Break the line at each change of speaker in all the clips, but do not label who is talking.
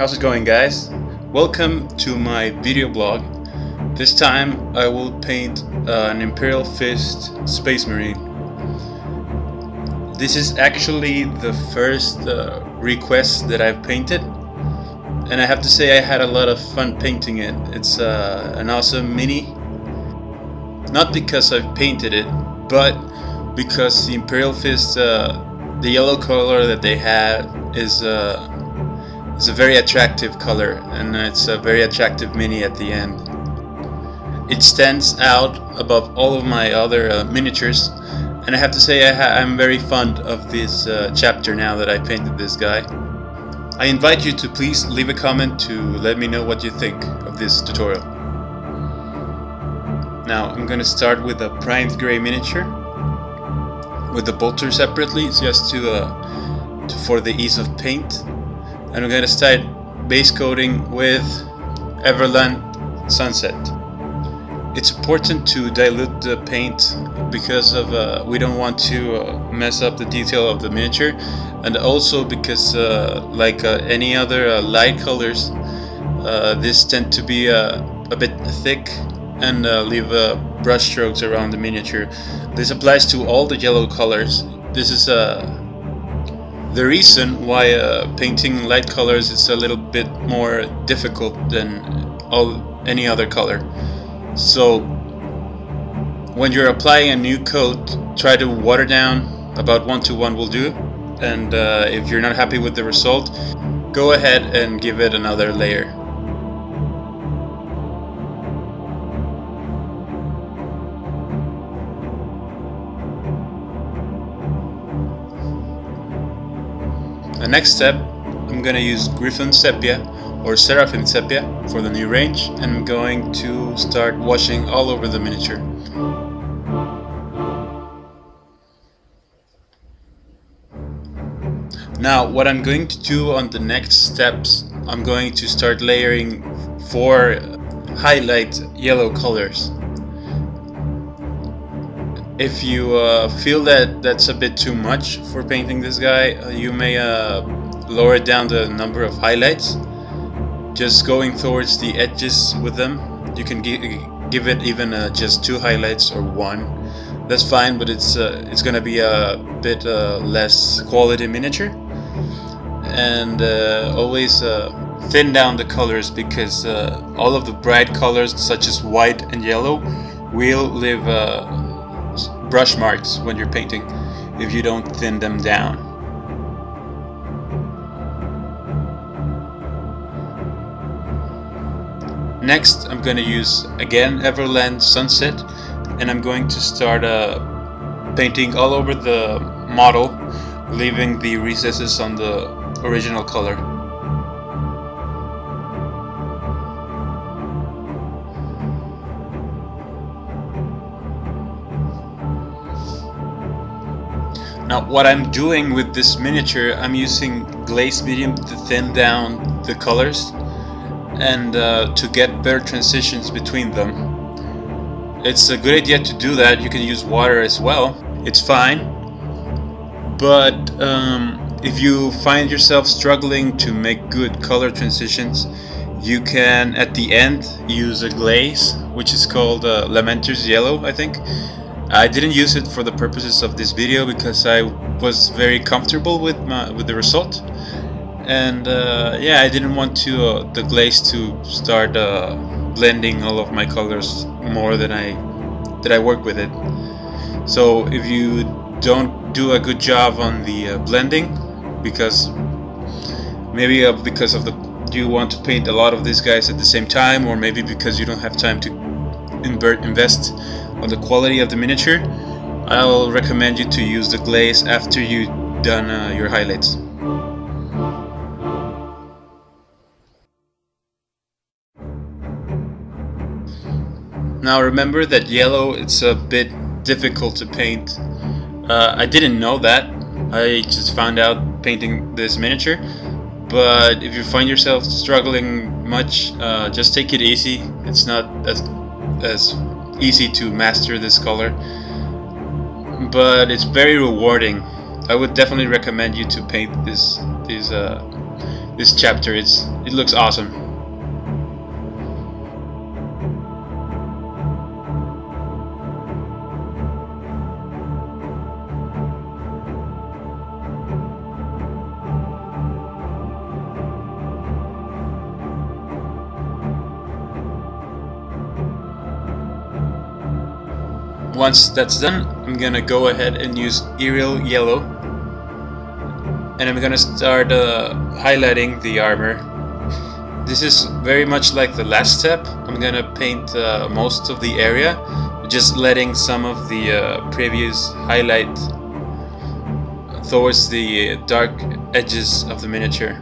How's it going, guys? Welcome to my video blog. This time I will paint an Imperial Fist Space Marine. This is actually the first request that I've painted, and I have to say I had a lot of fun painting it. It's an awesome mini, not because I've painted it, but because the Imperial Fist, the yellow color that they have is a very attractive color, and it's a very attractive mini at the end. It stands out above all of my other miniatures, and I have to say I'm very fond of this chapter now that I painted this guy. I invite you to please leave a comment to let me know what you think of this tutorial. Now I'm going to start with a primed gray miniature with the bolter separately, just for the ease of paint. And I'm going to start base coating with Averland Sunset. It's important to dilute the paint because of we don't want to mess up the detail of the miniature, and also because like any other light colors, this tend to be a bit thick and leave brush strokes around the miniature. This applies to all the yellow colors. This is the reason why painting light colors is a little bit more difficult than any other color. So when you're applying a new coat, try to water down. About 1:1 will do, and if you're not happy with the result, go ahead and give it another layer. The next step, I'm going to use Griphonne Sepia or Seraphim Sepia for the new range, and I'm going to start washing all over the miniature. Now what I'm going to do on the next steps, I'm going to start layering 4 highlight yellow colors. If you feel that that's a bit too much for painting this guy, you may lower down the number of highlights, just going towards the edges with them. You can give it even just 2 highlights or 1. That's fine, but it's gonna be a bit less quality miniature. And always thin down the colors, because all of the bright colors such as white and yellow will leave brush marks when you're painting if you don't thin them down. Next I'm going to use again Averland Sunset, and I'm going to start painting all over the model, leaving the recesses on the original color. Now what I'm doing with this miniature, I'm using glaze medium to thin down the colors and to get better transitions between them. It's a good idea to do that. You can use water as well, it's fine, but if you find yourself struggling to make good color transitions, you can at the end use a glaze which is called Lamenter's Yellow, I think. I didn't use it for the purposes of this video because I was very comfortable with the result, and yeah, I didn't want the glaze to start blending all of my colors more than I work with it. So if you don't do a good job on the blending, because maybe because of you want to paint a lot of these guys at the same time, or maybe because you don't have time to invest on the quality of the miniature, I'll recommend you to use the glaze after you've done your highlights. Now remember that yellow, it's a bit difficult to paint. I didn't know that. I just found out painting this miniature. But if you find yourself struggling much, just take it easy. It's not as easy to master this color, but it's very rewarding. I would definitely recommend you to paint these this chapter. It looks awesome. Once that's done, I'm gonna go ahead and use Yriel yellow, and I'm gonna start highlighting the armor. This is very much like the last step. I'm gonna paint most of the area, just letting some of the previous highlight towards the dark edges of the miniature.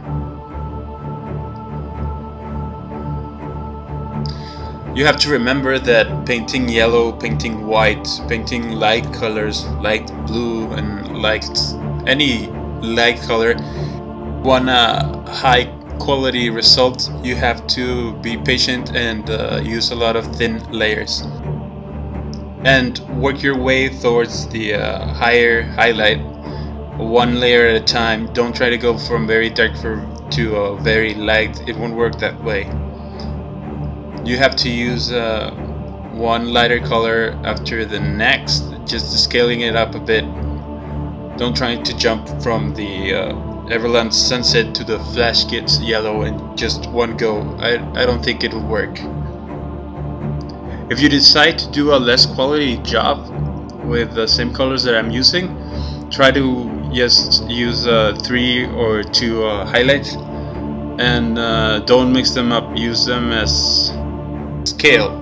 You have to remember that painting yellow, painting white, painting light colors, light blue and any light color, want a high quality result, you have to be patient and use a lot of thin layers. And work your way towards the higher highlight, one layer at a time. Don't try to go from very dark to very light, it won't work that way. You have to use one lighter color after the next, just scaling it up a bit. Don't try to jump from the Averland sunset to the Flash Gits yellow in just one go. I don't think it'll work. If you decide to do a less quality job with the same colors that I'm using, try to just use 3 or 2 highlights, and don't mix them up. Use them as scale.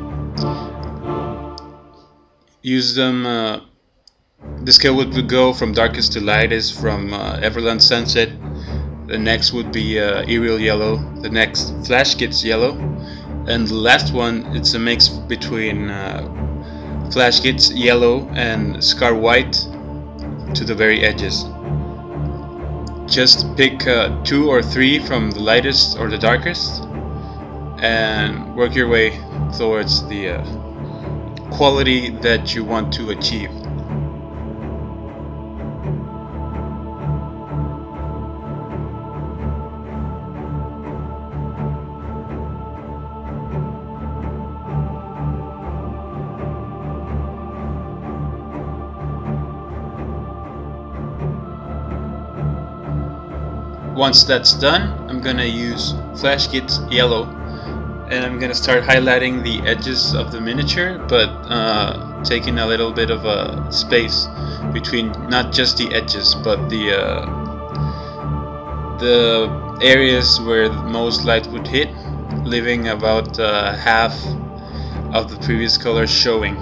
Use them. The scale would go from darkest to lightest, from Averland sunset. The next would be Yriel yellow. The next Flash Gits yellow, and the last one, it's a mix between Flash Gits yellow and Scar white to the very edges. Just pick 2 or 3 from the lightest or the darkest, and work your way towards the quality that you want to achieve. Once that's done, I'm gonna use Flash Gits yellow, and I'm gonna start highlighting the edges of the miniature, but taking a little bit of a space between not just the edges, but the areas where most light would hit, leaving about half of the previous color showing.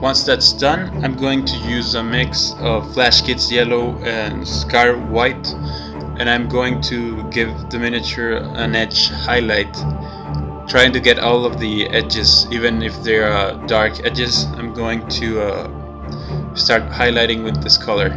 Once that's done, I'm going to use a mix of Flash Gits yellow and Scar white, and I'm going to give the miniature an edge highlight, trying to get all of the edges, even if they're dark edges. I'm going to start highlighting with this color.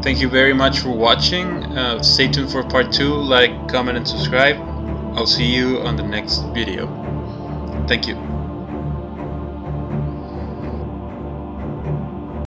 Thank you very much for watching. Stay tuned for part 2. Like, comment and subscribe. I'll see you on the next video. Thank you.